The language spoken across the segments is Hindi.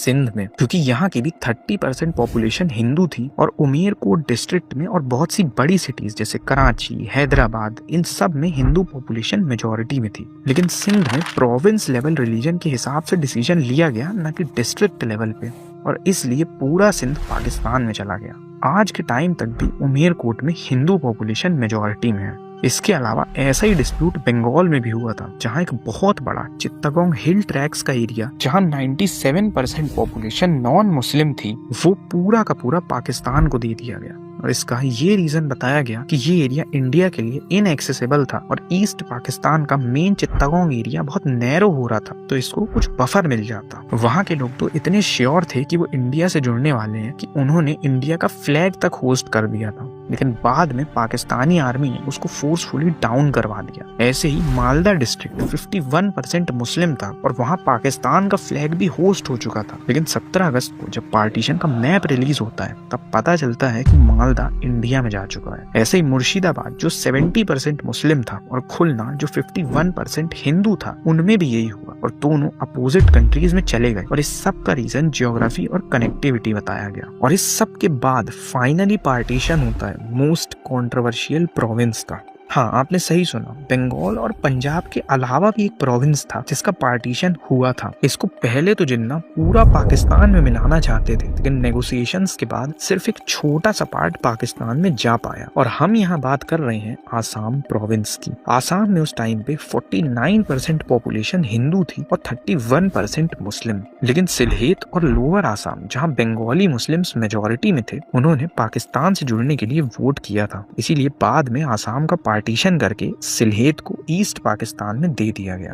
सिंध में, क्योंकि यहाँ की भी 30% पॉपुलेशन हिंदू थी और उमेरकोट डिस्ट्रिक्ट में और बहुत सी बड़ी सिटीज जैसे कराची, हैदराबाद, इन सब में हिंदू पॉपुलेशन मेजॉरिटी में थी। लेकिन सिंध में प्रोविंस लेवल रिलीजन के हिसाब से डिसीजन लिया गया, न कि डिस्ट्रिक्ट लेवल पे, और इसलिए पूरा सिंध पाकिस्तान में चला गया। आज के टाइम तक भी उमेरकोट में हिंदू पॉपुलेशन मेजॉरिटी में है। इसके अलावा ऐसा ही डिस्प्यूट बंगाल में भी हुआ था, जहां एक बहुत बड़ा चित्तगोंग हिल ट्रैक्स का एरिया, जहां 97% पॉपुलेशन नॉन मुस्लिम थी, वो पूरा का पूरा पाकिस्तान को दे दिया गया। और इसका ये रीजन बताया गया कि ये एरिया इंडिया के लिए इनएक्सेसिबल था और ईस्ट पाकिस्तान का मेन चित्तगोंग एरिया बहुत नैरो हो रहा था, तो इसको कुछ बफर मिल जाता। वहाँ के लोग तो इतने श्योर थे कि वो इंडिया से जुड़ने वाले हैं कि उन्होंने इंडिया का फ्लैग तक होस्ट कर दिया था, लेकिन बाद में पाकिस्तानी आर्मी ने उसको फोर्सफुली डाउन करवा दिया। ऐसे ही मालदा डिस्ट्रिक्ट 51% मुस्लिम था और वहाँ पाकिस्तान का फ्लैग भी होस्ट हो चुका था, लेकिन 17 अगस्त को जब पार्टीशन का मैप रिलीज होता है तब पता चलता है कि मालदा इंडिया में जा चुका है। ऐसे ही मुर्शिदाबाद जो 70% मुस्लिम था और खुलना जो 51% हिंदू था, उनमें भी यही हुआ और दोनों अपोजिट कंट्रीज में चले गए। और इस सब का रीजन ज्योग्राफी और कनेक्टिविटी बताया गया। और इस सब के बाद फाइनली पार्टीशन होता है मोस्ट कंट्रोवर्शियल प्रोविंस का। हाँ, आपने सही सुना, बंगाल और पंजाब के अलावा भी एक प्रोविंस था जिसका पार्टीशन हुआ था। इसको पहले तो जिन्ना पूरा पाकिस्तान में मिलाना चाहते थे, लेकिन नेगोशिएशंस के बाद सिर्फ एक छोटा सा पार्ट पाकिस्तान में जा पाया। और हम यहाँ बात कर रहे हैं आसाम प्रोविंस की। आसाम में उस टाइम पे 49% पॉपुलेशन हिंदू थी और 31% मुस्लिम। लेकिन सिलहेत और लोअर आसाम, जहाँ बंगाली मुस्लिम्स मेजोरिटी में थे, उन्होंने पाकिस्तान से जुड़ने के लिए वोट किया था। इसीलिए बाद में आसाम का पार्टीशन करके सिलहेत को ईस्ट पाकिस्तान में दे दिया गया।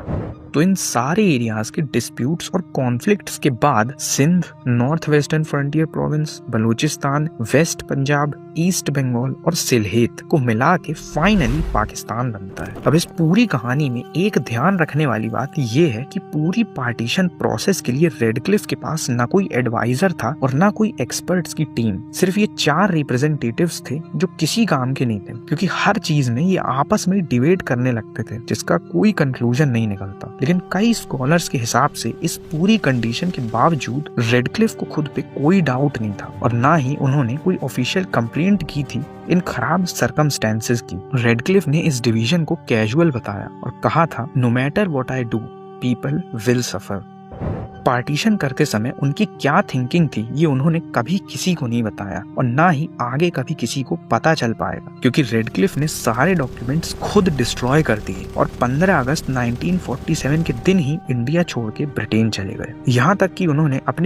तो इन सारे एरियाज के डिस्प्यूट्स और कॉन्फ्लिक्ट्स के बाद Sindh, North Western Frontier Province, Balochistan, West Punjab, East Bengal और सिलहेत को मिला के फाइनली पाकिस्तान बनता है। अब इस पूरी कहानी में एक ध्यान रखने वाली बात ये है कि पूरी पार्टीशन प्रोसेस के लिए रेडक्लिफ के पास ना कोई एडवाइजर था और ना कोई एक्सपर्ट्स की टीम। सिर्फ ये 4 रिप्रेजेंटेटिव्स थे जो किसी काम के नहीं थे, क्योंकि हर चीज में ये आपस में डिबेट करने लगते थे जिसका कोई कंक्लूजन नहीं निकलता। लेकिन कई स्कॉलर्स के हिसाब से इस पूरी कंडीशन के बावजूद रेडक्लिफ को खुद पे कोई डाउट नहीं था और ना ही उन्होंने कोई ऑफिशियल कंप्लेंट की थी इन खराब सर्कमस्टेंसेस की। रेडक्लिफ ने इस डिवीजन को कैजुअल बताया और कहा था, no matter what I do, people will suffer. Partition करते समय उनकी क्या थिंकिंग थी ये उन्होंने कभी किसी को नहीं बताया और ना ही आगे कभी किसी को पता चल पाएगा, क्योंकि रेडक्लिफ ने सारे डॉक्यूमेंट्स खुद डिस्ट्रॉय कर दिए और 15 अगस्त 1947 के दिन ही इंडिया छोड़ के ब्रिटेन चले गए। यहाँ तक कि उन्होंने अपनी